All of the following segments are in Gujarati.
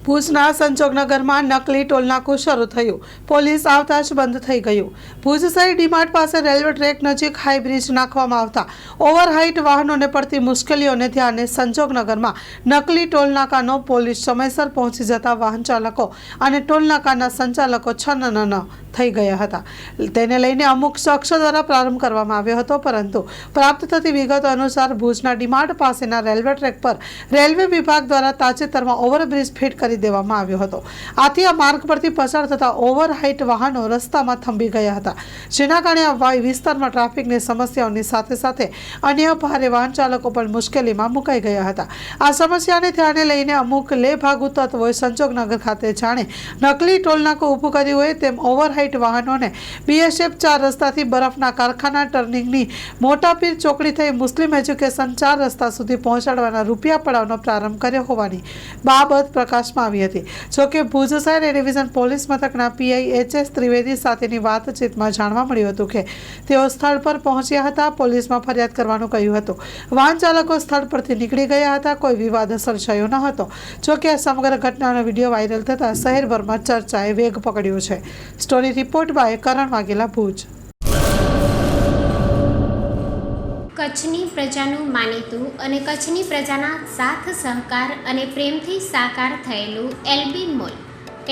ભુજના સંજોગનગરમાં નકલી ટોલનાકું શરૂ થયું. પોલીસ આવતા જ બંધ થઈ ગયું. ભુજ શહેર ડીમાર્ટ પાસે રેલવે ટ્રેક નજીક હાઈ બ્રિજ નાખવામાં આવતા ઓવરહાઇટ વાહનોને પડતી મુશ્કેલીઓને ધ્યાને સંજોગનગરમાં નકલી ટોલનાકાનો પોલીસ સમયસર પહોંચી જતા વાહન ચાલકો અને ટોલનાકાના સંચાલકો છન્ન થઈ ગયા હતા. તેને લઈને અમુક શખ્સો દ્વારા પ્રારંભ કરવામાં આવ્યો હતો, પરંતુ પ્રાપ્ત થતી વિગતો અનુસાર ભુજના ડીમાર્ટ પાસેના રેલવે ટ્રેક પર રેલવે વિભાગ દ્વારા તાજેતરમાં ઓવરબ્રિજ ફિટ કરી દેવામાં આવ્યો હતો. આથી આ માર્ગ પરથી પસાર થતા ઓવરહાઇટ વાહનો રસ્તામાં થંભી ગયા હતા, જેના કારણે આ વિસ્તારમાં ટ્રાફિકની સમસ્યાઓની સાથે સાથે અન્ય ભારે વાહન ચાલકો પણ મુશ્કેલીમાં મુકાઈ ગયા હતા. આ સમસ્યાને ધ્યાને લઈને અમુક લેભાગુ તત્વોએ સંજોગનગર ખાતે જાણે નકલી ટોલનાકું ઊભું કર્યું હોય તેમ ઓવરહાઇટ વાહનોને BSF 4 રસ્તાથી બરફના કારખાના ટર્નિંગની મોટાપીર ચોકડી થઈ મુસ્લિમ એજ્યુકેશન 4 રસ્તા સુધી પહોંચાડવાના રૂપિયા પડાવનો પ્રારંભ કર્યો હોવાની બાબત પ્રકાશમાં આવી હતી. જોકે ભુજ શહેર એ ડિવિઝન પોલીસ મથકના PI HS ત્રિવેદી સાથેની વાતચીતમાં જાણવા મળ્યું હતું કે તેઓ સ્થળ પર પહોંચ્યા હતા, પોલીસમાં ફરિયાદ કરવાનું કહ્યું હતું. વાહન ચાલકો સ્થળ પરથી નીકળી ગયા હતા. કોઈ વિવાદ સર્જાયો ન હતો. જોકે આ સમગ્ર ઘટનાનો વિડીયો વાયરલ થતાં શહેરભરમાં ચર્ચાએ વેગ પકડ્યો છે. સ્ટોરી રિપોર્ટ બાય કરણ વાઘેલા, ભુજ. કચ્છની પ્રજાનું માનીતું અને કચ્છની પ્રજાના સાથ સહકાર અને પ્રેમથી સાકાર થયેલું LB મોલ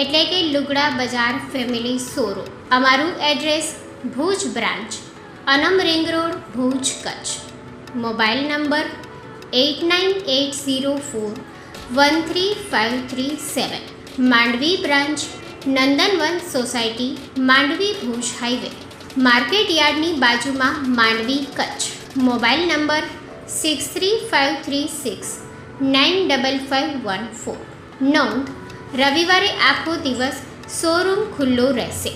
એટલે કે લુગડા બજાર ફેમિલી શોરૂમ. અમારું address Bhuj branch, Anam ring road, Bhuj, Kutch. Mobile number 8980413537. Mandvi branch, Nandanvan society, Mandvi, Bhuj highway, market યાર્ડની બાજુમાં, માંડવી, કચ્છ. Mobile number 6353695514. નોંધ: રવિવારે આખો દિવસ શોરૂમ ખુલ્લો રહેશે.